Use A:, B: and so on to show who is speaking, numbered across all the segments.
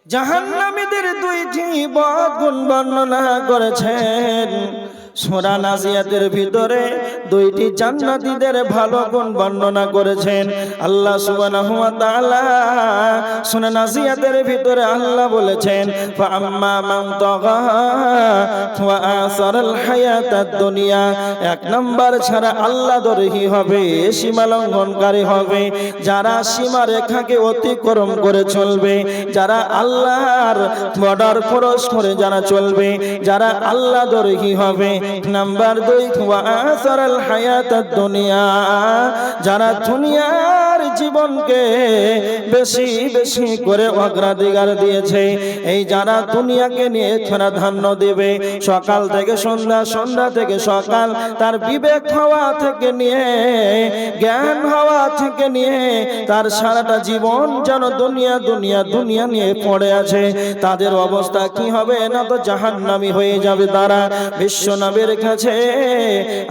A: জাহান্নামীদের দুইটি বদ গুণ বর্ণনা করেছেন সূরা নাজিয়াতের ভিতরে, দুইটি জান্নাতীদের ভালো গুণ বর্ণনা করেছেন আল্লাহ সুবহানাহু ওয়া তাআলা। সূরা নাজিয়াতের ভিতরে আল্লাহ বলেছেন, ফাআম্মা মান তাগা ওয়া আসারাল হায়াতাদ দুনিয়া, এক নাম্বার ছাড়া আল্লাহ দরহি হবে, সীমা লঙ্ঘনকারী হবে, যারা সীমা রেখাকে অতিক্রম করে চলবে, যারা আল্লাহর বর্ডার ক্রস করে যারা চলবে, যারা আল্লাহ দরহি হবে। নাম্বার 2, ওয়া আসারাল হায়াতাদ দুনিয়া, যারা দুনিয়ার জীবনকে বেশি বেশি করে অগ্রাধিকার দিয়েছে। এই যারা দুনিয়াকে নিয়ে প্রাধান্য দেবে, সকাল থেকে সন্ধ্যা, সন্ধ্যা থেকে সকাল, তার বিবেক হওয়া থেকে নিয়ে, জ্ঞান হওয়া থেকে নিয়ে, তার সারাটা জীবন যেন দুনিয়া দুনিয়া দুনিয়া নিয়ে পড়ে আছে, তাদের অবস্থা কি হবে? না তো জাহান্নামী হয়ে যাবে তারা। বিশ্ব নবীর কাছে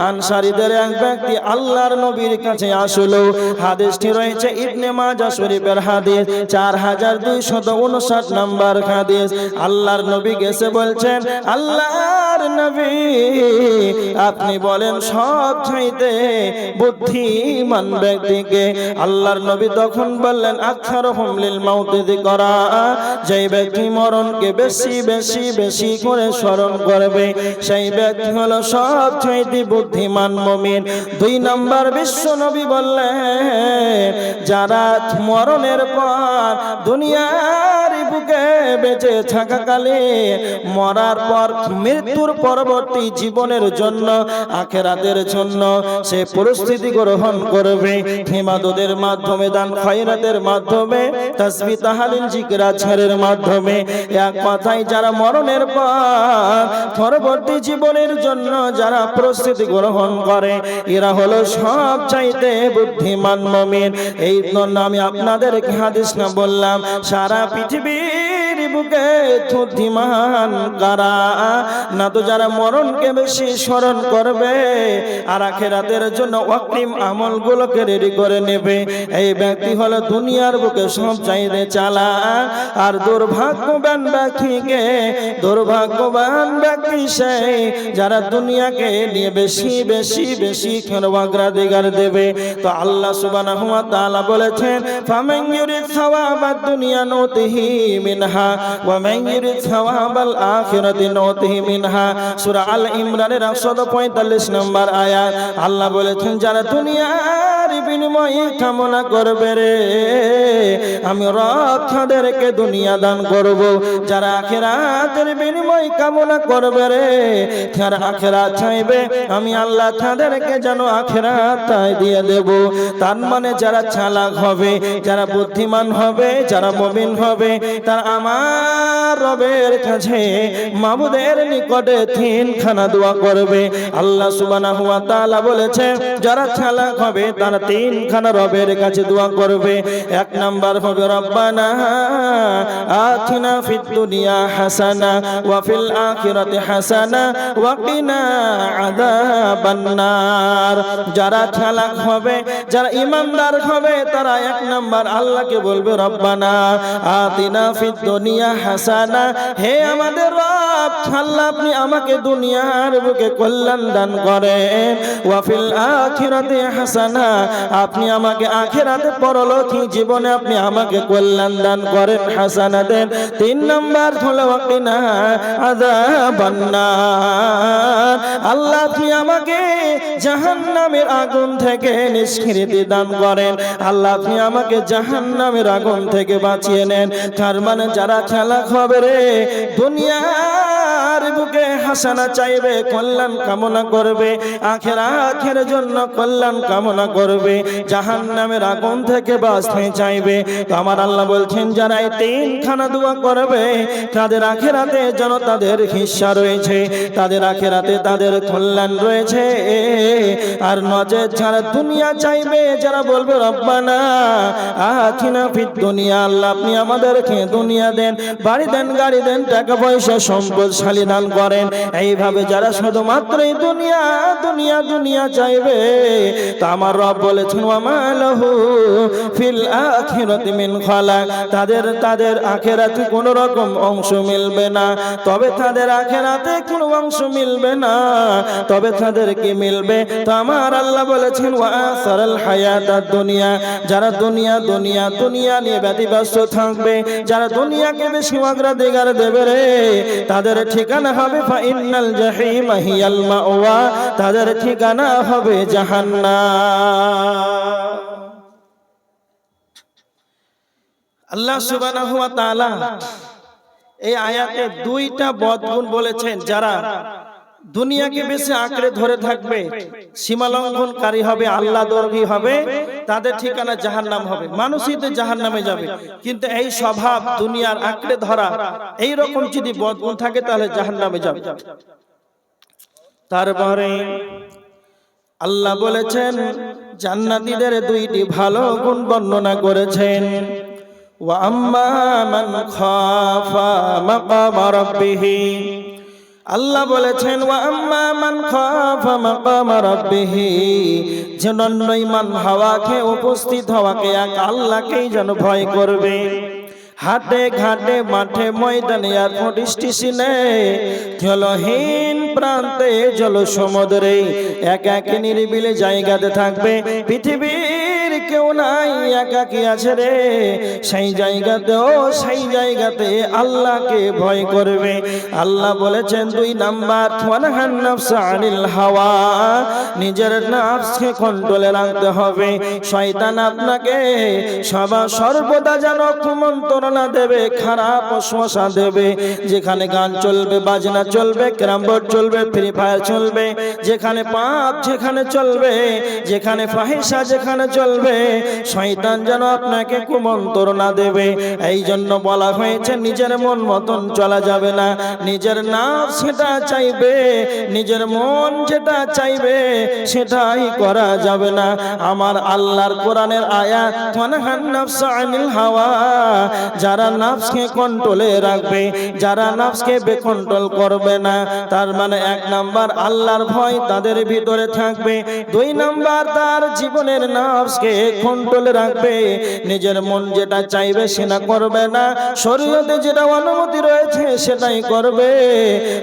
A: আনসারীদের এক ব্যক্তি আল্লাহর নবীর কাছে আসলো। হাদিসটি রয়েছে ইবনে মাজাহ শরীফের হাদিস 4259 নাম্বার হাদিস। আল্লাহর নবী গেছে বলছেন, আল্লাহর নবী আপনি বলেন সব চাইতে বুদ্ধিমান ব্যক্তিকে? আল্লাহর নবী তখন বললেন, আকসারুহুম লিল মাউতি যিকরা, যেই ব্যক্তি মরণকে বেশি বেশি বেশি করে স্মরণ করবে, সেই ব্যক্তি হলো সব চাইতে বুদ্ধিমান মুমিন। 2 নাম্বার বিশ্ব নবী বললেন, যারা মরণের পর দুনিয়ার বুকে বেঁচে থাকাকালে, মরার পর মৃত্যুর পরবর্তী জীবনের জন্য, আখিরাতের জন্য সে পরিস্থিতি গ্রহণ করবে, ইবাদতের মাধ্যমে, দান খয়রাতের মাধ্যমে, তাসবিহ তাহলিল জিকির আজকারের মাধ্যমে। এক কথায় যারা মরণের পর পরবর্তী জীবনের জন্য যারা প্রস্তুতি গ্রহণ করে, এরা হলো সব চাইতে বুদ্ধিমান মুমিন। এই জন্য আমি আপনাদেরকে হাদিস না বললাম, সারা পৃথিবীর বুকে বুদ্ধিমান কারা? না তো যারা মরণকে বেশি স্মরণ করবে আর আখিরাতের জন্য অগ্রিম আমলগুলোকে রেডি করে নেবে, এই ব্যক্তি হলো দুনিয়ার বুকে সব চাইতে চালাক। আর দুর্ভাগ্যবান ব্যক্তিকে, দুর্ভাগ্যবান ব্যক্তি সেই যারা দুনিয়াকে নিয়ে বেশি বেশি বেশি অগ্রাধিকার দেবে। তো আল্লাহ সুবহানাহু ওয়া তাআলা বলেছেন, ফামান ইউরিদ সাওয়াবাদ দুনিয়া নুতিহি মিনহা ওয়া মান ইউরিদ সাওয়াবাল আখিরাতি নুতিহি মিনহা। সূরা আল ইমরানের 145 নম্বর আয়াত। আল্লাহ বলেছেন, যারা দুনিয়ার বিনিময় কামনা করবে রে, আমি রব তাদেরকে দুনিয়া দান করব। যারা আখিরাতের বিনিময় কামনা করবে রে, যারা আখিরাত চাইবে, আমি আল্লাহ তাদেরকে যেন আখিরাত দিয়ে দেব। তার মানে যারা চালাক হবে, যারা বুদ্ধিমান হবে, যারা মুমিন হবে, তারা আমার রবের কাছে, মাবুদের নিকটে 3 খানা দোয়া করবে। আল্লাহ সুবহানাহু ওয়া তাআলা বলেছে, যারা চালাক হবে তারা 3 খানা রবের কাছে দোয়া করবে। 1 নাম্বার হবে, রব্বানা আতিনা ফিদ দুনিয়া হাসানা ওয়া ফিল আখিরাতি হাসানা ওয়া কিনা আযাবান নার। যারা চালাক হবে, যারা ঈমানদার হবে, তারা 1 নাম্বার আল্লাহকে বলবে, রব্বানা আতিনা ফিদ দুনিয়া হাসানা, হে আমাদের রব, আল্লাহ আপনি আমাকে দুনিয়ার বুকে কল্যাণ দান করেন, ওয়া ফিল আখিরাতি হাসানা, আপনি আমাকে আখিরাতে পরলোকী জীবনে আপনি আমাকে কল্যাণ দান করেন, হাসানা দেন। 3 নাম্বার হলো ওয়া কিনা আযাবান নার, আল্লাহ আপনি আমাকে জাহান্নামের আগুন থেকে নিষ্কৃতি দান করেন, আল্লাহ আপনি আমাকে জাহান্নামের আগুন থেকে বাঁচিয়ে নেন। তার মানে যারা চালাক হবে রে, দুনিয়ার বুকে হাসানা চাইবে, কল্যাণ কামনা করবে, আখিরাতের জন্য কল্যাণ কামনা করবে, জাহান্নামের আগুন থেকে বাঁচতে চাইবে। তো আমার আল্লাহ বলছেন, যারা এই 3 খানা দোয়া করবে, তাদের আখিরাতে যেন তাদের হিস্সা রয়েছে, তাদের আখিরাতে তাদের কল্যাণ রয়েছে। আর নজর যারা দুনিয়া চাইবে, যারা বলবে রব্বানা আতিনা ফিদ দুনিয়া, আল্লাহ আপনি আমাদেরকে দুনিয়া দেন, বাড়ি দেন, গাড়ি দেন, টাকা পয়সা সম্পদশালী দান দান করেন। এইভাবে যারা শুধুমাত্র এই দুনিয়া দুনিয়া দুনিয়া চাইবে, তা আমার রব বলেছেন ওয়ামা লাহু ফিল আখিরাতি মিন খালাক, তাদের আখিরাতে কোনো রকম অংশ মিলবে না। তবে তাদের আখিরাতে কোনো অংশ মিলবে না, তবে তাদের কি মিলবে? তো আমার আল্লাহ বলেছেন ওয়া আসারাল হায়াতাদ দুনিয়া, যারা দুনিয়া দুনিয়া দুনিয়া নিয়ে ব্যতিব্যস্ত থাকবে, যারা দুনিয়াকে বেশি অগ্রাধিকার দেবে রে, তাদের ঠিকানা হবে ফাইনাল জাহিম হিয়াল মাওয়া, তাদের ঠিকানা হবে জাহান্নাম। আল্লাহ সুবহানাহু ওয়া তাআলা এই আয়াতে দুইটা বদগুণ বলেছেন। যারা দুনিয়াকে বেশি আঁকড়ে ধরে থাকবে, সীমালঙ্ঘনকারী হবে, আল্লাহ দর্গী হবে, তাদের ঠিকানা জাহান্নাম হবে। মানুষই তো জাহান্নামে যাবে, কিন্তু এই স্বভাব দুনিয়ার আঁকড়ে ধরা, এই রকম যদি বদগুণ থাকে তাহলে জাহান্নামে যাবে। তারপরে আল্লাহ বলেছেন জান্নাতীদের দুইটি ভালো গুণ বর্ণনা করেছেন। ওয়া আম্মা মান খাফা মাকামা রাব্বিহি, আল্লাহ বলেছেন ওয়া আম্মা মান খাফা মাকামা রাব্বিহি, যেন নয়মান হাওয়াকে উপস্থিত হওয়াকে এক আল্লাহকেই যেন ভয় করবে। হাটে ঘাটে মাঠে ময়দানে এয়ারপোর্ট স্টেশনে জলহীন প্রান্তে জল সমুদ্রে একাকী নিরিবিলি জায়গাতে থাকবে। পৃথিবীর কেউ নাই, একাকী আছে রে, সেই জায়গাতে আল্লাহকে ভয় করবে। আল্লাহ বলেছেন দুই নাম্বার ওয়ানহান নাফসা আনিল হাওয়া, নিজের নফসকে কন্ট্রোলে রাখতে হবে। শয়তান আপনাকে সর্বদা যেন কুমন্ত্রণা দেবে, খারাপ ওয়াসওয়াসা দেবে। যেখানে গান চলবে, বাজনা চলবে, ক্যারাম বোর্ড চলবে, ফ্রি ফায়ার চলবে, যেখানে পাপ যেখানে চলবে, যেখানে ফাহিশা যেখানে চলবে, শয়তান যেন আপনাকে কুমন্ত্রণা দেবে। এই জন্য বলা হয়েছে নিজের মন মতন চলা যাবে না, নিজের নফস সেটা চাইবে, নিজের মন যেটা চাইবে সেটাই করা যাবে না। আমার আল্লাহর কোরআনের আয়াত ওয়ানহান নাফসা আনিল হাওয়া, যারা নফসকে কন্ট্রোলে রাখবে, যারা নফসকে বেকন্ট্রোল করবে না, তার মানে এক নাম্বার আল্লাহর ভয় তাদের ভিতরে থাকবে, দুই নাম্বার তার জীবনের নফসকে কন্ট্রোলে রাখবে, নিজের মন যেটা চাইবে সেটা করবে না, শরীয়তে যেটা অনুমতি রয়েছে সেটাই করবে।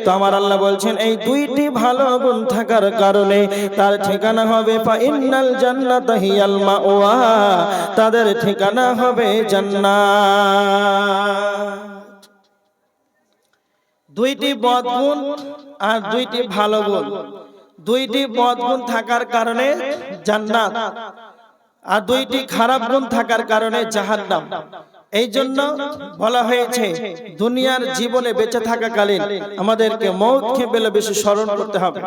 A: তো আমার আল্লাহ বলছেন এই দুইটি ভালো গুণ থাকার কারণে তার ঠিকানা হবে ফাইনাল জান্নাত হিয়াল মাওয়া, তাদের ঠিকানা হবে জান্নাত। দুইটি বদগুণ আর দুইটি ভালো গুণ, দুইটি বদগুণ থাকার কারণে জান্নাত, আর দুইটি খারাপ গুণ থাকার কারণে জাহান্নাম। এই জন্য বলা হয়েছে দুনিয়ার জীবনে বেঁচে থাকাকালীন আমাদেরকে মওতকে বেশি বেশি স্মরণ করতে হবে।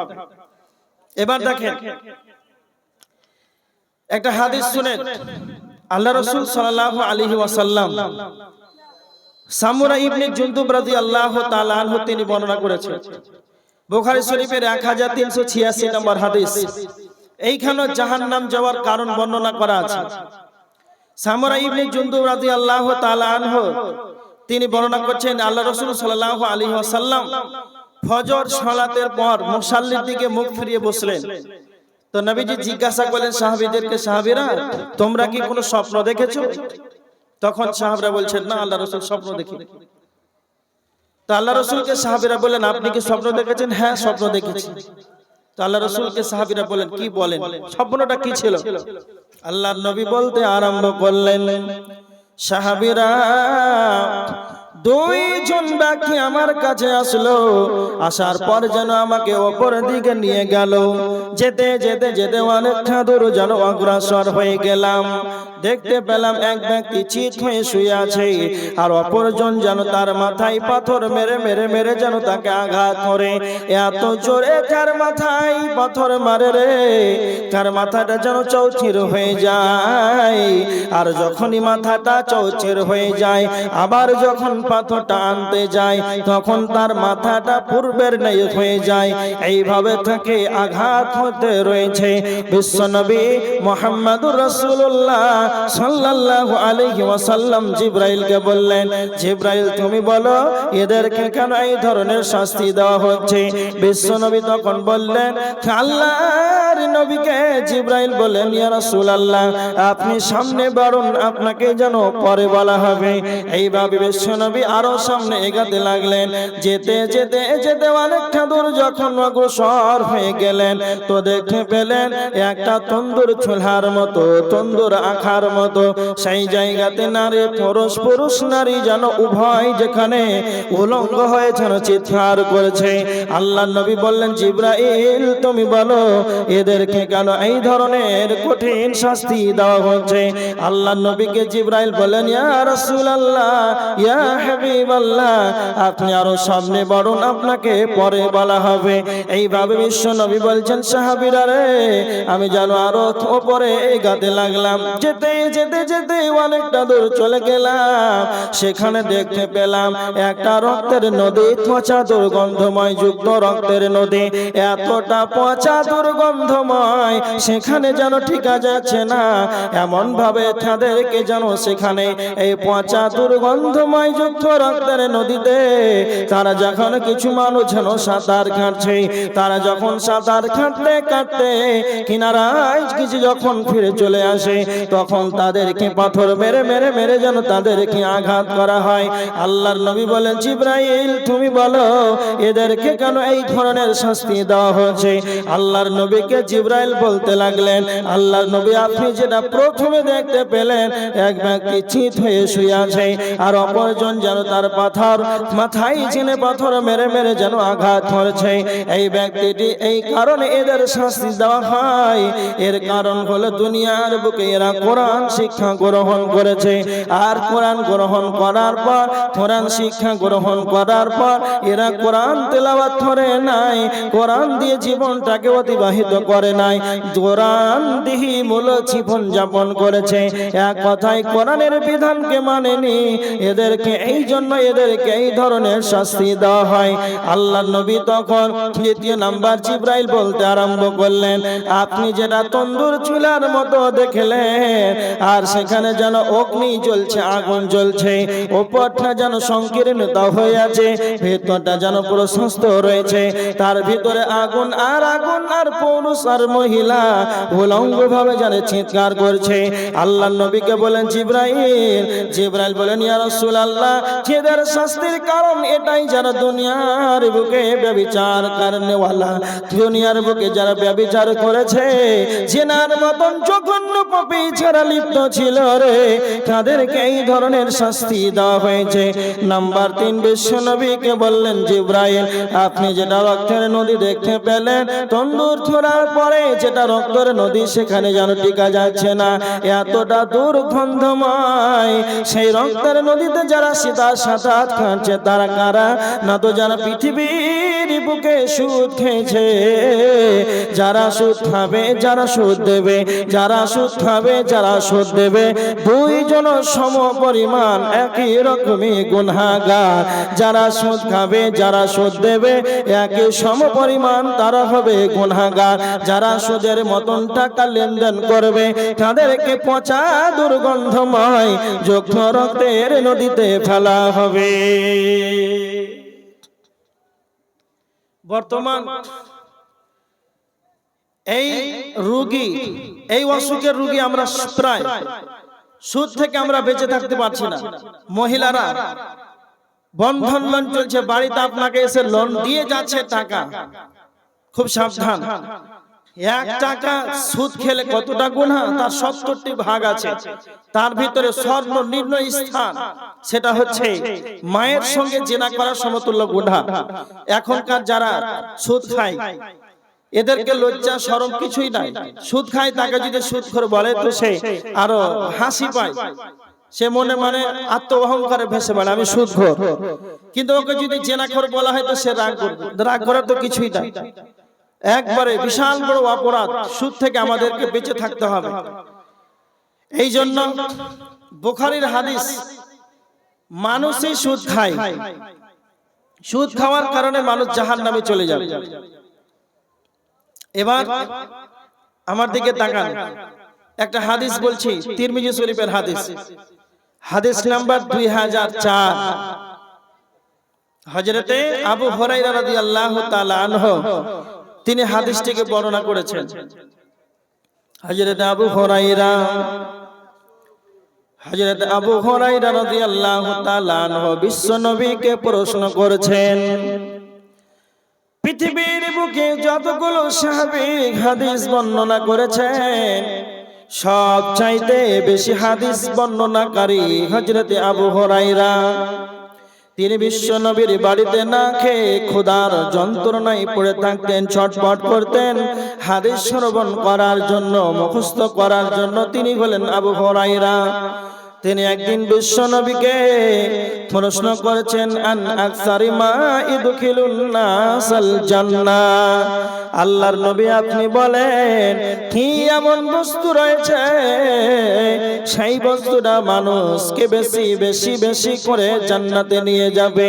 A: এবার দেখেন একটা হাদিস শুনেন। আল্লাহ রাসূল সাল্লাল্লাহু আলাইহি ওয়াসাল্লাম সামুরা ইবনে জুনদুব রাদিয়াল্লাহু তাআলা আনহু তিনি বর্ণনা করেছেন, বুখারী শরীফের 1386 নম্বর হাদিস। এইখানে জাহান্নাম যাওয়ার কারণ বর্ণনা করা আছে। সামুরা ইবনে জুনদুব রাদিয়াল্লাহু তাআলা আনহু তিনি বর্ণনা করছেন আল্লাহ রাসূল সাল্লাল্লাহু আলাইহি ওয়াসাল্লাম ফজর সালাতের পর মুসাল্লির দিকে মুখ ফিরিয়ে বসলেন। তো নবীজি জিজ্ঞাসা করলেন সাহাবীদেরকে, সাহাবীরা তোমরা কি কোনো স্বপ্ন দেখেছো? তখন সাহাবীরা বলছেন না, আল্লাহ রাসূল স্বপ্ন দেখি। তো আল্লাহ রাসূলকে সাহাবীরা বললেন আপনি কি স্বপ্ন দেখেছেন? হ্যাঁ স্বপ্ন দেখেছি। তো আল্লাহ রাসূলকে সাহাবীরা বলেন কি বলেন, স্বপ্নটা কি ছিল? আল্লাহর নবী বলতে আরম্ভ করলেন, সাহাবীরা দুইজন ব্যক্তি আমার কাছে আসলো, আসার পর যেন আমাকে অপর দিকে নিয়ে গেল, যেতে যেতে যেতে অনেকটা দূর যেন অগ্রসর হয়ে গেলাম। দেখতে পেলাম এক ব্যক্তি চিত হয়ে শুয়ে আছে, আর অপরজন যেন তার মাথায় পাথর মেরে মেরে মেরে যেন তাকে আঘাত করে। এত জোরে তার মাথায় পাথর মারে রে, তার মাথাটা যেন চৌচির হয়ে যায়। আর যখনই মাথাটা চৌচির হয়ে যায়, আবার যখন পাথরটা আনতে যায়, তখন তার মাথাটা পূর্বের ন্যায় হয়ে যায়। এইভাবে তাকে আঘাত হতে রয়েছে। বিশ্বনবী মুহাম্মদুর রাসূলুল্লাহ সাল্লাল্লাহু আলাইহি ওয়াসাল্লাম জিবরাইলকে বললেন, জিবরাইল তুমি বলো এদেরকে কেন এই ধরনের শাস্তি দেওয়া হচ্ছে? বিশ্বনবী তখন বললেন, আল্লাহর নবীকে জিবরাইল বললেন, ইয়া রাসূলুল্লাহ আপনি সামনে বাড়ুন, আপনাকে যেন পরে বলা হবে। এইভাবে বিশ্বনবী আরো সামনে এগাতে লাগলেন। যেতে যেতে যেতে অনেকটা দূর যখন অগ্রসর হয়ে গেলেন তো দেখতে পেলেন একটা তন্দুর চুলার মতো, তন্দুর আখার মতো সেই জায়গাতে নারী পুরুষ নারী যেন উভয় যেখানে উলঙ্গ হয়ে যেন চিৎকার করেছে। আল্লাহর নবী বললেন, জিবরাইল তুমি বলো এদেরকে কেন এই ধরনের কঠিন শাস্তি দেওয়া হচ্ছে? আল্লাহর নবীকে জিবরাইল বলেন, ইয়া রাসূলুল্লাহ ইয়া হাবিবাল্লাহ আপনি আরো সামনে বাড়ুন, আপনাকে পরে বলা হবে। এইভাবে বিশ্ব নবী বলছেন, সাহাবীরা রে আমি যেন আরো উপরে এগাতে লাগলাম। যেতে যেতে যেতে অনেকটা দূর চলে গেলাম, সেখানে দেখতে পেলাম একটা রক্তের নদী, পচা দুর্গন্ধময় যুক্ত রক্তের নদী, এতটা পচা দুর্গন্ধময় সেখানে যেন ঠিকা যাচ্ছে না। এমন ভাবে তাদেরকে যেন সেখানে এই পচা দুর্গন্ধময় যুক্ত রক্তের নদীতে তারা যখন কিছু মানুষ যেন সাঁতার কাটছে, তারা যখন সাঁতার কাটতে কাটতে কিনারায় কিছু যখন ফিরে চলে আসে তখন তাদেরকে পাথর মেরে মেরে মেরে যেন তাদেরকে আঘাত করা হয়। আল্লাহর নবী বলেন, জিবরাইল তুমি বলো এদেরকে কেন এই ধরনের শাস্তি দেওয়া হচ্ছে? আল্লাহর নবীকে জিবরাইল বলতে লাগলেন, আল্লাহর নবী আপনি যেটা প্রথমে দেখতে পেলেন এক ব্যক্তি চিত হয়ে শুয়ে আছে আর অপরজন যেন তার পাথর মাথায় জেনে পাথর মেরে মেরে যেন আঘাত করেছে। এই ব্যক্তিটি এই কারণে এদের শাস্তি দেওয়া হয়, এর কারণ হলো দুনিয়ার বুকে এরা কোরআন শিক্ষা গ্রহণ করেছে, আর কোরআন গ্রহণ করার পর কোরআন শিক্ষা গ্রহণ করার পর এরা কোরআন তেলাওয়াত করে নাই, কোরআন দিয়ে জীবনটাকে অতিবাহিত করে নাই, কোরআন দিয়ে মূল জীবন যাপন করেছে। এক কথায় কোরআনের বিধানকে মানেনি, এদেরকে এই জন্য এদেরকে এই ধরনের শাস্তি দেওয়া হয়। আল্লাহর নবী তখন দ্বিতীয় নাম্বার জিবরাইল বলতে আরম্ভ করলেন, আপনি যেটা তন্দুর চুলার মতো দেখলেন আর সেখানে যেন অগ্নি জ্বলছে, আগুন জ্বলছে, উপরটা যেন সংকীর্ণতা হয়ে আছে, ভেতরটা যেন প্রশস্ত রয়েছে, তার ভিতরে আগুন আর পুরুষ আর মহিলা উলঙ্গ ভাবে যেন চিৎকার করছে। আল্লাহর নবীকে বলেন, জিবরাইল বলেন, ইয়া রাসূলুল্লাহ এদের শাস্তির কারণ এটাই যারা দুনিয়ার বুকে ব্যভিচার করনেওয়ালা, দুনিয়ার বুকে যারা ব্যভিচার করেছে, জিনার মতন জঘন্য পাপী যারা লিপ্ত ছিল রে, তাদেরকে এই ধরনের শাস্তি দেওয়া হয়েছে। নাম্বার 3 বিশ্ব নবীকে বললেন, জিবরাইল আপনি যেটা রক্তের নদী দেখতে পেলেন, তন্দুর ছোড়ার পরে যেটা রক্তের নদী সেখানে যেন টিকা যাচ্ছে না, এতটা দুর্গন্ধময় সেই রক্তের নদীতে যারা সাঁতার কাটছে তারা কারা? না তো যারা পৃথিবীর বুকে সুদ খেয়েছে, যারা সুদ খাবে যারা সুদ দেবে, যারা সুদ খাবে যারা সুদ দেবে, দুইজন সম পরিমাণ একই রকমই গুনাহগার। যারা সুদ খাবে যারা সুদ দেবে একই সম পরিমাণ তারা হবে গুনাহগার। যারা সুদের মতন টাকা লেনদেন করবে তাদেরকে পচা দুর্গন্ধময় যুক্ত রক্তের নদীতে ফেলা হবে। বর্তমান এই রোগী, এই অসুখের রোগী আমরা প্রায় সুদ থেকে আমরা বেঁচে থাকতে পারছি না। মহিলারা বন্ধন লোন চলছে, বাড়িতে আপনাকে এসে লোন দিয়ে যাচ্ছে টাকা, খুব সাবধান। 1 টাকা সুদ খেলে কতটা গুনাহ, তার 70টি ভাগ আছে। তার ভিতরে সর্বনিম্ন স্থান সেটা হচ্ছে মায়ের সঙ্গে জিনা করার সমতুল্য গুনাহ। এখনকার যারা সুদ খায় এদেরকে লজ্জা শরম কিছুই নাই। সুদ খায় তাকে যদি সুদখোর বলে তো সে আরো হাসি পায়, সে মনে মানে আত্ম অহংকারে ভেসে বেড়ে আমি সুদখোর। কিন্তু ওকে যদি জেনাখোর বলা হয় তো সে রাগ করবে। রাগ করার তো কিছুই নাই, একবারে বিশাল বড় অপরাধ। সুদ থেকে আমাদেরকে বেঁচে থাকতে হবে। এই জন্য বুখারীর হাদিস, মানুষই সুদ খায়, সুদ খাওয়ার কারণে মানুষ জাহান্নামে চলে যাবে। এবার আমার দিকে তাকান, একটা হাদিস বলছি, তিরমিজি শরীফের হাদিস, হাদিস নাম্বার 2004। হযরতে আবু হুরায়রা রাদিয়াল্লাহু তাআলা আনহু তিনি হাদিসটিকে বর্ণনা করেছেন। হযরতে আবু হুরায়রা রাদিয়াল্লাহু তাআলা আনহু বিশ্ব নবীকে প্রশ্ন করেছেন, পৃথিবীর বুকে যতগুলো সাহাবী হাদিস বর্ণনা করেছেন সব চাইতে বেশি হাদিস বর্ণনাকারী হযরতে আবু হুরায়রা। তিনি বিশ্ব নবীর বাড়িতে না খেয়ে ক্ষুধার যন্ত্রণায় পড়ে থাকতেন, ছটফট করতেন হাদিস শ্রবণ করার জন্য, মুখস্থ করার জন্য। তিনি হলেন আবু হুরায়রা। তিনি একদিন বিশ্ব নবীকে প্রশ্ন করেছেন, আন আকসারি মা ইদখিলুন নাসাল জান্নাহ। আল্লাহর নবী আপনি বলেন কি এমন বস্তু রয়েছে সেই বস্তুটা মানুষকে বেশি বেশি বেশি করে জান্নাতে নিয়ে যাবে?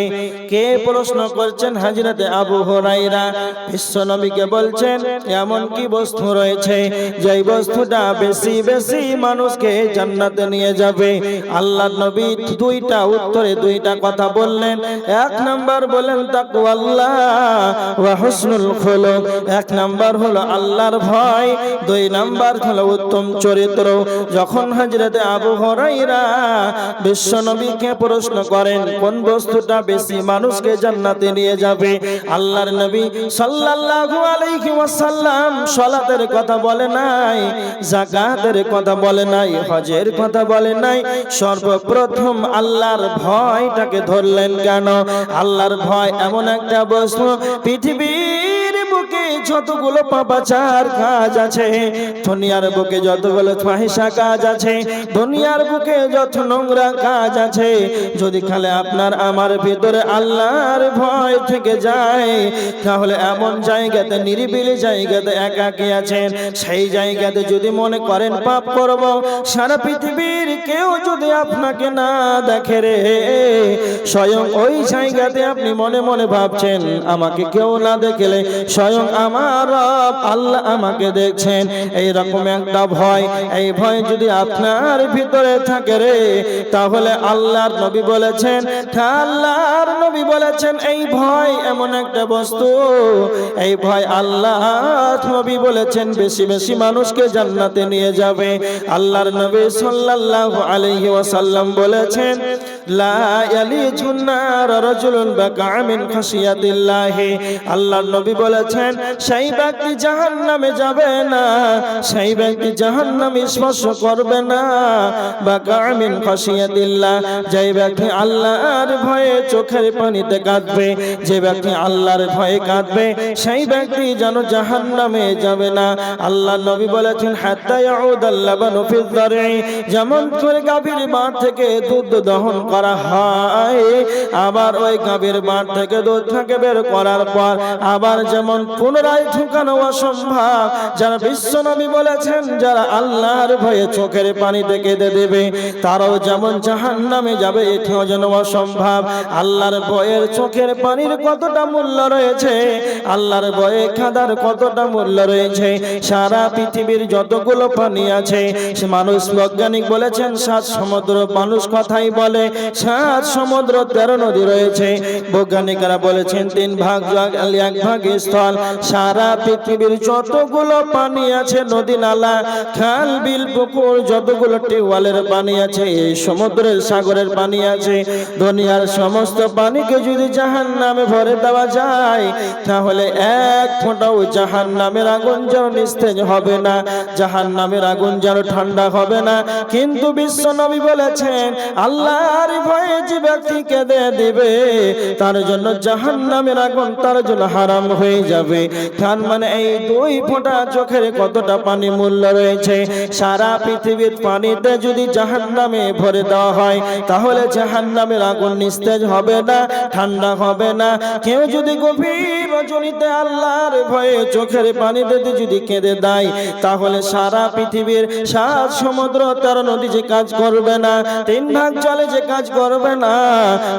A: কে প্রশ্ন করছেন? হযরতে আবু হুরায়রা। বিশ্ব নবীকে বলছেন এমন কি বস্তু রয়েছে যেই বস্তুটা বেশি বেশি মানুষকে জান্নাতে নিয়ে যাবে? আল্লাহর নবী দুইটা উত্তরে দুইটা কথা বললেন। এক নাম্বার বলেন তাকওয়াল্লাহ ওয়া হুসনুল খুলুক। এক নাম্বার হলো আল্লাহর ভয়, দুই নাম্বার হলো উত্তম চরিত্র। যখন হযরতে আবু হুরায়রা বিশ্ব নবীকে প্রশ্ন করেন কোন বস্তুটা বেশি মানুষকে জান্নাতে নিয়ে যাবে, আল্লাহর নবী সাল্লাল্লাহু আলাইহি ওয়াসাল্লাম সালাতের কথা বলে নাই, যাকাতের কথা বলে নাই, হজের কথা বলে নাই। সর্বপ্রথম আল্লাহর ভয়টাকে ধরলেন। কেন? আল্লাহর ভয় এমন একটা বস্তু, পৃথিবীর বুকে যতগুলো পাপাচার কাজ আছে, দুনিয়ার বুকে যতগুলো ফাহিশা কাজ আছে, দুনিয়ার বুকে যত নোংরা কাজ আছে, যদি খালি আপনার আমার ভিতরে আল্লাহর ভয় থেকে যায় তাহলে এমন জায়গাতে, নিরিবিলি জায়গাতে একাকী আছেন, সেই জায়গাতে যদি মনে করেন পাপ করব, সারা পৃথিবীর কেউ যদি আপনাকে না দেখে রে, স্বয়ং ওই জায়গাতে আপনি মনে মনে ভাবছেন আমাকে কেউ না দেখলে স্বয়ং আমার রব আল্লাহ আমাকে দেখছেন। এইরকম একটা ভয়, এই ভয় যদি আপনার ভিতরে থাকে রে, তাহলে আল্লাহর নবী বলেছেন এই ভয় এমন একটা বস্তু, এই ভয় আল্লাহর নবী বলেছেন বেশি বেশি মানুষকে জান্নাতে নিয়ে যাবে। আল্লাহর নবী সাল্লাল্লাহু আলাইহি ওয়াসাল্লাম বলেছেন লা ইয়ালিজুন নার রাজুলুন বাকা মিন খাশিয়াতিল্লাহ। আল্লাহর নবী বলেছেন সেই ব্যক্তি জাহান্নামে যাবে না, সেই ব্যক্তি জাহান্নাম স্পর্শ করবে না। বাকা মিন খাশিয়াতিল্লাহ, যে ব্যক্তি আল্লাহর ভয়ে চোখের পানিতে কাঁদবে, যে ব্যক্তি আল্লাহর ভয়ে কাঁদবে সেই ব্যক্তি যেন জাহান্নামে যাবে না। আল্লাহর নবী বলেছেন হাত্তা ইয়াউদাল লাবানু ফিদ দার'i, যেমন করে গাভীর বাট থেকে দুধ দহন করা হয়, আবার ওই গাভীর বাট থেকে দুধটাকে বের করার পর আবার যেমন পুনরায় ঢুকানো অসম্ভব, যারা বিশ্ব নবী বলেছেন যারা আল্লাহর ভয়ে চোখের পানিতে কেঁদে দেবে তারাও যেমন জাহান্নামে যাবে, এটিও যেন অসম্ভব। আল্লাহর ভয়ের চোখের পানির কতটা মূল্য রয়েছে, আল্লাহর ভয়ে কাঁদার কতটা মূল্য রয়েছে। সারা পৃথিবীর যতগুলো পানি আছে, মানুষ বৈজ্ঞানিক বলেছেন 7 সমুদ্র, মানুষ কথাই বলে 7 সমুদ্র 13 নদী রয়েছে। বৈজ্ঞানিকরা বলেছেন 3 ভাগ জল 1 ভাগ স্থল। সারা পৃথিবীর যতগুলো পানি আছে, নদী নালা খাল বিল পুকুর যতগুলো টিউবওয়েলের পানি আছে, এই সমুদ্রের সাগরের পানি আছে, দুনিয়ার সমস্ত পানিকে যদি জাহান্নামে ভরে দেওয়া যায় তাহলে এক ফোঁটাও জাহান্নামের আগুন যেন নিস্তেজ হবে না, জাহান্নামের আগুন যেন ঠান্ডা হবে না। কিন্তু বিশ্ব নবী বলেছেন আল্লাহর ভয়ে যে ব্যক্তি কেঁদে দিবে তার জন্য জাহান্নামের আগুন তার জন্য হারাম হয়ে যাবে। তার মানে এই 2 ফোঁটা চোখের কতটা পানি মূল্য রয়েছে। সারা পৃথিবীর পানিতে যদি জাহান্নামে ভরে দেওয়া হয় তাহলে জাহান্নামের আগুন নিস্তেজ হবে না, ঠান্ডা হবে না। কেউ যদি গভীর রজনীতে আল্লাহর ভয়ে চোখের পানিতে যদি কেঁদে দেয় তাহলে সারা পৃথিবীর 7 সমুদ্র 13 নদী যে কাজ করবে না, 3 ভাগ জলে যে কাজ করবে না,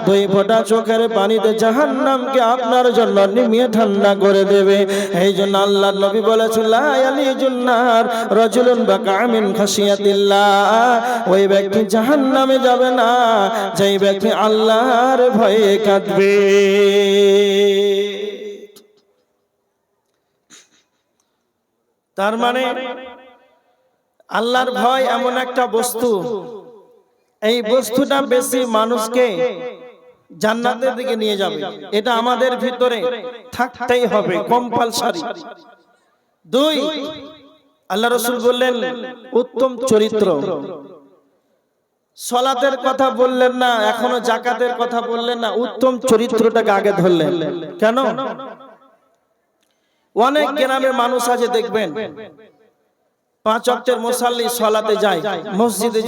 A: 2 ফোঁটা চোখের পানিতে জাহান্নামকে আপনার জন্য নিমিয়ে ঠান্ডা করে দেবে। এই জন্য আল্লাহর নবী বলেছেন লা ইয়ালিজুন নার রাজুলুন বাকা মিন খাশিয়াতিল্লাহ, ওই ব্যক্তি জাহান্নামে যাবে না যেই ব্যক্তি আল্লাহর ভয়ে কাঁদবে। তার মানে আল্লাহর ভয় এমন একটা বস্তু, এই বস্তুটা বেশি মানুষকে জান্নাতের দিকে নিয়ে যাবে। এটা আমাদের ভিতরে থাকতেই হবে, কম্পালসারি। দুই, আল্লাহ রাসূল বললেন উত্তম চরিত্র। সালাতের কথা বললেন না, এখনো যাকাতের কথা বললেন না, উত্তম চরিত্রটাকে আগে ধরলেন। কেন? অনেক গ্রামের মানুষ আছে দেখবেন 5 ওয়াক্তের মুসাল্লি সালাতে যায়, মসজিদে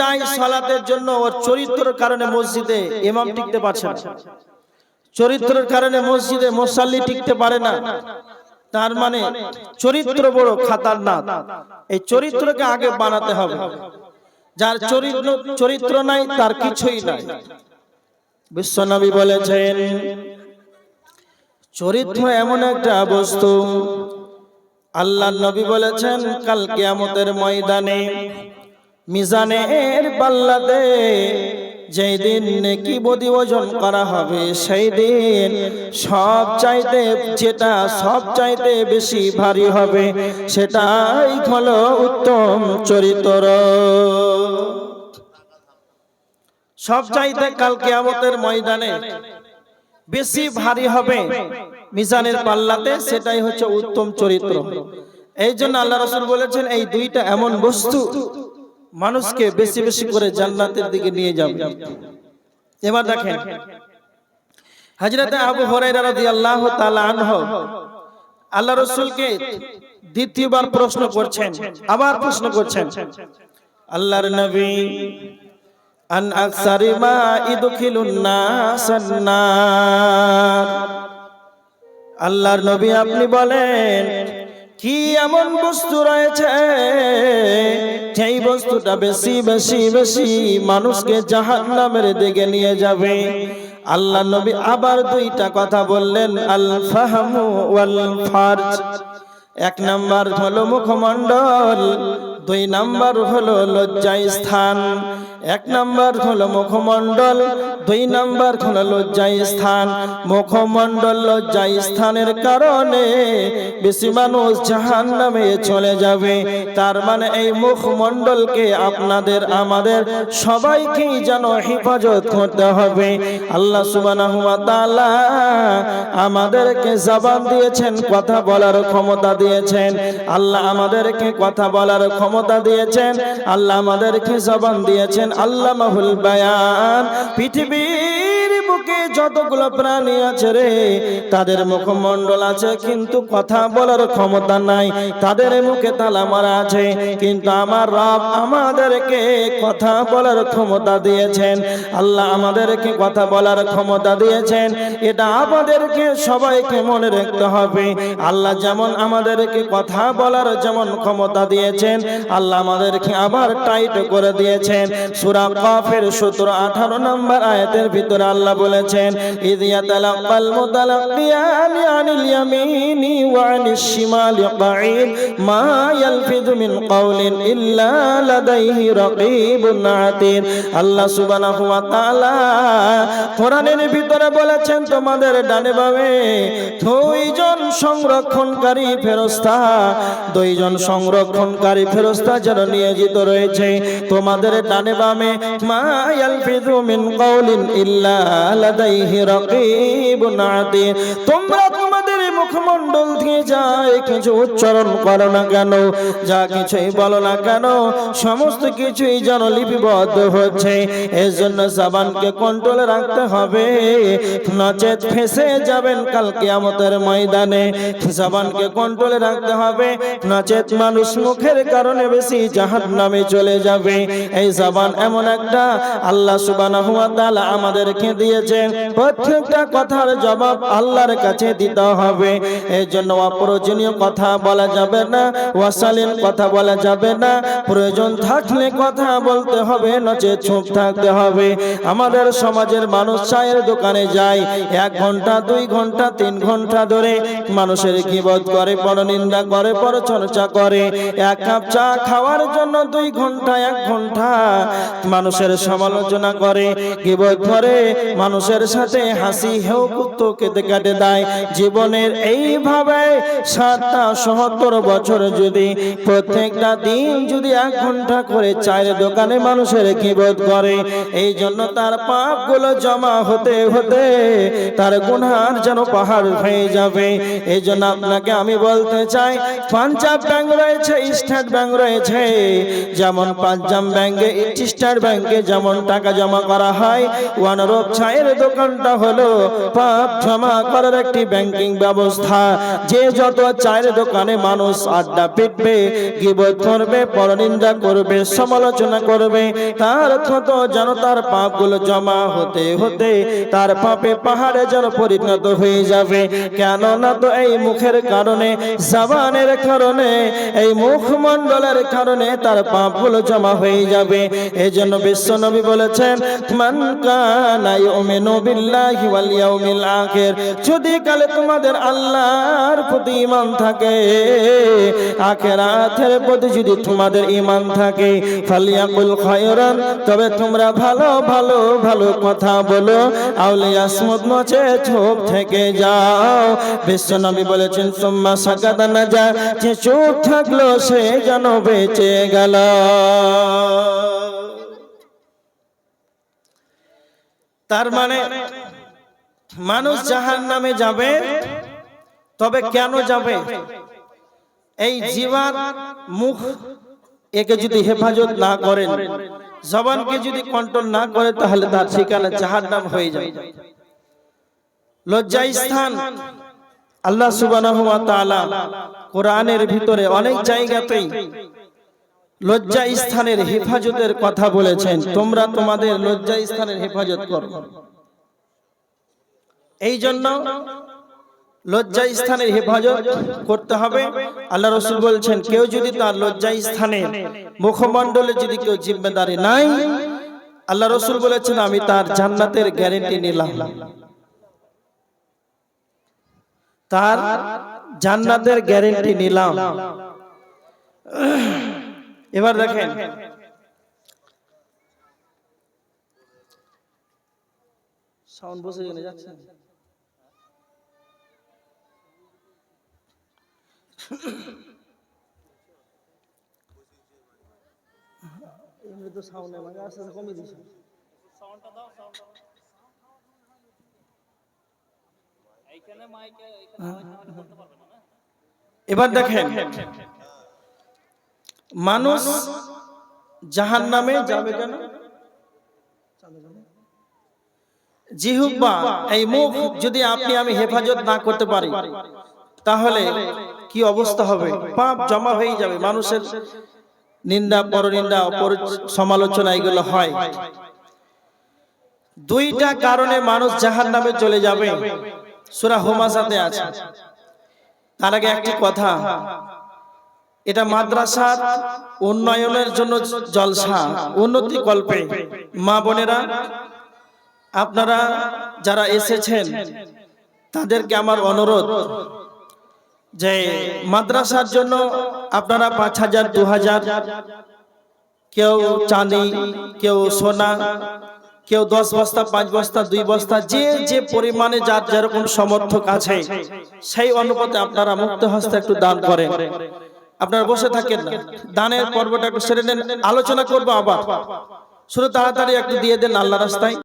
A: যায়, সালাতের জন্য ওর চরিত্রের কারণে মসজিদে ইমাম টিকতে পারছে না, চরিত্রের কারণে মসজিদে মুসাল্লি টিকতে পারে না। তার মানে চরিত্র বড় খাতারনাক। এই চরিত্রকে আগে বানাতে হবে। যার চরিত্র নাই তার কিছুই নাই। বিশ্বনবী বলেছেন চরিত্র এমন একটা বস্তু, আল্লাহর নবী বলেছেন কাল কিয়ামতের ময়দানে মিজানের পাল্লাতে যেই দিন নেকি বদি ওজন করা হবে, সেই দিন সবচাইতে বেশি ভারী হবে, সেটাই হলো উত্তম চরিত্র। সবচাইতে কাল কিয়ামতের ময়দানে বেশি ভারী হবে মিজানের পাল্লাতে, সেটাই হচ্ছে উত্তম চরিত্র। এই জন্য আল্লাহ রাসূল বলেছেন এই দুইটা এমন বস্তু মানুষকে বেশি বেশি করে জান্নাতের দিকে নিয়ে যাবে। এবার দেখেন হযরত আবু হুরায়রা রাদিয়াল্লাহু তাআলা আনহু আল্লাহ রাসূলকে দ্বিতীয়বার প্রশ্ন করছেন, আবার প্রশ্ন করছেন, আল্লাহর নবী আন আকসারি মা ইদখিলুন নাসান নার, আল্লাহর নবী আপনি বলেন কি এমন বস্তু রয়েছে যেই বস্তুটা বেশি বেশি বেশি মানুষকে জাহান্নামের দিকে নিয়ে যাবে। আল্লাহ নবী আবার দুইটা কথা বললেন, আল ফাহমু ওয়াল ফারজ। 1 নাম্বার হলো মুখমণ্ডল, 2 নাম্বার হলো লজ্জাস্থান। 1 নাম্বার হলো মুখমণ্ডল, 2 নাম্বার হলো লজ্জাস্থান। মুখমণ্ডল লজ্জাস্থানের কারণে বেশি মানুষ জাহান্নামে চলে যাবে। তার মানে এই মুখমণ্ডলকে আপনাদের আমাদের সবাইকেই যেন হেফাজত করতে হবে। আল্লাহ সুবহানাহু ওয়া তাআলা আমাদেরকে জবান দিয়েছেন, কথা বলার ক্ষমতা দিয়েছেন। আল্লাহ আমাদেরকে কথা বলার ক্ষমতা দিয়েছেন, আল্লাহ আমাদেরকে জবান দিয়েছেন। আল্লামাহুল বায়ান। পৃথিবীর বুকে যতগুলো প্রাণী আছে রে, তাদের মুখমণ্ডল আছে কিন্তু কথা বলার ক্ষমতা নাই, তাদের মুখে তালা মারা আছে। কিন্তু আমার রব আমাদেরকে কথা বলার ক্ষমতা দিয়েছেন। আল্লাহ আমাদেরকে কথা বলার ক্ষমতা দিয়েছেন। এটা আমাদেরকে সবাইকে মনে রাখতে হবে। আল্লাহ যেমন আমাদেরকে কথা বলার যেমন ক্ষমতা দিয়েছেন, আল্লাহ আমাদেরকে আবার টাইট করে দিয়েছেন। সূরা কাফের 17-18 নম্বর আয়াতের ভিতরে আল্লাহ বলেছেন, ইয ইয়াতালাক্কাল মুতালাক্কিয়ানি আনিল ইয়ামিনি ওয়া আনিশ শিমালি কাঈদ মা ইয়ালফিযু মিন কাওলিন ইল্লা লাদাইহি রাকীবুন আতীদ। আল্লাহ সুবহানাহু ওয়া তাআলা কোরআনের ভিতরে বলেছেন তোমাদের ডানে বামে 2 জন সংরক্ষণকারী ফেরেশতা, 2 জন সংরক্ষণকারী ফেরেশতা যারা নিয়োজিত রয়েছে তোমাদের ডানে বামে। মা ইয়ালফিযু মিন কাওলিন ইল্লা লাদাইহি রাকীবুন আতীদ। তোমরা তোমাদের মুখমণ্ডল দিয়ে যায় কিছু উচ্চারণ করো না কেন, যা কিছুই বলো না কেন, সমস্ত কিছুই যেন লিপিবদ্ধ হচ্ছে। এর জন্য জবানকে কন্ট্রোলে রাখতে হবে, নচেত ফেঁসে যাবেন কাল কিয়ামতের ময়দানে। জবানকে কন্ট্রোলে রাখতে হবে, নচেত মানুষ মুখের কারণে বেশি জাহান্নামে চলে যাবে। এই জবান এমন একটা আল্লাহ সুবহানাহু ওয়া তাআলা আমাদেরকে দিয়েছেন, প্রত্যেকটা কথার জবাব আল্লাহর কাছে দিতে হবে। হবে। এই জন্য অপ্রয়োজনীয় কথা বলা যাবে না, অশালীন কথা বলা যাবে না। প্রয়োজন থাকলে কথা বলতে হবে, নচেত চুপ থাকতে হবে। আমাদের সমাজের মানুষ চায়ের দোকানে যায় 1 ঘন্টা 2 ঘন্টা 3 ঘন্টা ধরে মানুষের গীবত করে, পরনিন্দা করে, পরচর্চা করে। 1 কাপ চা খাওয়ার জন্য 2 ঘন্টা 1 ঘন্টা মানুষের সমালোচনা করে, গীবত করে, মানুষের সাথে হাসি হেউ কুত্তো কেটে কেটে দেয়। জীবনের এইভাবে 70 বছর যদি প্রত্যেকটা দিন যদি 1 ঘন্টা করে চায়ের দোকানে মানুষের গীবত করে, এই জন্য তার পাপগুলো জমা হতে হতে তার গুনাহ যেন পাহাড় হয়ে যাবে। এই জন্য আপনাকে আমি বলতে চাই, পাঞ্জাব ব্যাংক রয়েছে, স্টেট ব্যাংক রয়েছে, যেমন পাঞ্জাব ব্যাংকে স্টেট ব্যাংকে যেমন টাকা জমা করা হয়, ওয়ানরূপ চায়ের দোকানটা হলো পাপ জমা করার একটি ব্যাংকিং ব্যবস্থা। যে যত চায়ের দোকানে মানুষ আড্ডা পিটবে, গীবত করবে, পরনিন্দা করবে, সমালোচনা করবে, তার কত যেন তার পাপগুলো জমা হতে হতে তার পাপে পাহাড়ে যেন পরিণত হয়ে যাবে। কেননা তো এই মুখের কারণে, জবানের কারণে, এই মুখমণ্ডলের কারণে তার পাপগুলো জমা হয়ে যাবে। এই জন্য বিশ্বনবী বলেছেন, মান কানা ইউমিনু বিল্লাহি ওয়াল ইয়াউমিল আখির, যদি কালে তোমাদের আল্লাহর প্রতি ঈমান থাকে, আখিরাতের প্রতি যদি তোমাদের ঈমান থাকে, ফালিয়াকুল খায়রান, তবে তোমরা ভালো ভালো ভালো কথা বলো, আউলি ইয়াসমুত, নচে চুপ থেকে যাও। বিশ্বনবী বলেছেন, সুম্মা সাকাতা নাজা, যে চুপ থাকলো সে যেন বেঁচে গেল। তার মানে মানুষ জাহান্নামে যাবে, তবে কেন যাবে? এই জীবন মুখ একে যদি হেফাজত না করেন, জবানকে যদি কন্ট্রোল না করে, তাহলে তার ঠিকানা জাহান্নাম হয়ে যাবে। লজ্জা স্থান আল্লাহ সুবহানাহু ওয়া তাআলা কোরআনের ভিতরে অনেক জায়গাতেই লজ্জা স্থানের হেফাজতের কথা বলেছেন। তোমরা তোমাদের লজ্জা স্থানের হেফাজত করো। এই জন্য লজ্জা স্থানের হেফাজত করতে হবে। আল্লাহ রাসূল বলছেন, কেউ যদি তার লজ্জা স্থানের মুখমণ্ডলে যদি কেউ জিম্মেদারি নাই, আল্লাহ রাসূল বলেছেন, আমি তার জান্নাতের গ্যারান্টি নিলাম। তার জান্নাতের গ্যারান্টি নিলাম। এবার দেখেন, সাউন্ড বসে যাচ্ছে। এমনি তো সাউন্ড আমাকে আস্তে আস্তে কমিয়ে দিয়েছে। সাউন্ডটা দাও, সাউন্ডটা এইখানে মাইকে এইখানে আওয়াজ করতে পারবে না। এবার দেখেন, মানুষ জাহান্নামে যাবে কেন? জিহ্বা, এই মুখ যদি আপনি আমি হেফাজত না করতে পারি, তাহলে কি অবস্থা হবে? পাপ জমা হয়ে যাবে। মানুষের নিন্দা, পরনিন্দা, সমালোচনা এগুলো হয়। 2টা কারণে মানুষ জাহান্নামে চলে যাবে, সূরা হুমাযাতে আছে। তার আগে একটি কথা, এটা মাদ্রাসার উন্নয়নের জন্য জলসা, উন্নতি কল্পে মা বোনেরা আপনারা যারা এসেছেন, তাদেরকে আমার অনুরোধ যে মাদ্রাসার জন্য আপনারা 5000 2000, কেউ চাঁদি, কেউ সোনা, কেউ 10 বস্তা 5 বস্তা 2 বস্তা, যে যে পরিমাণে যার যেরকম সমর্থক আছে, সেই অনুপাতে আপনারা মুক্ত হস্তে একটু দান করেন। আপনারা বসে থাকেন না, দানের পর্বটা একটু সেরে নেন। আলোচনা করবো আবার, শুধু তাড়াতাড়ি একটু দিয়ে দেন আল্লাহর রাস্তায়।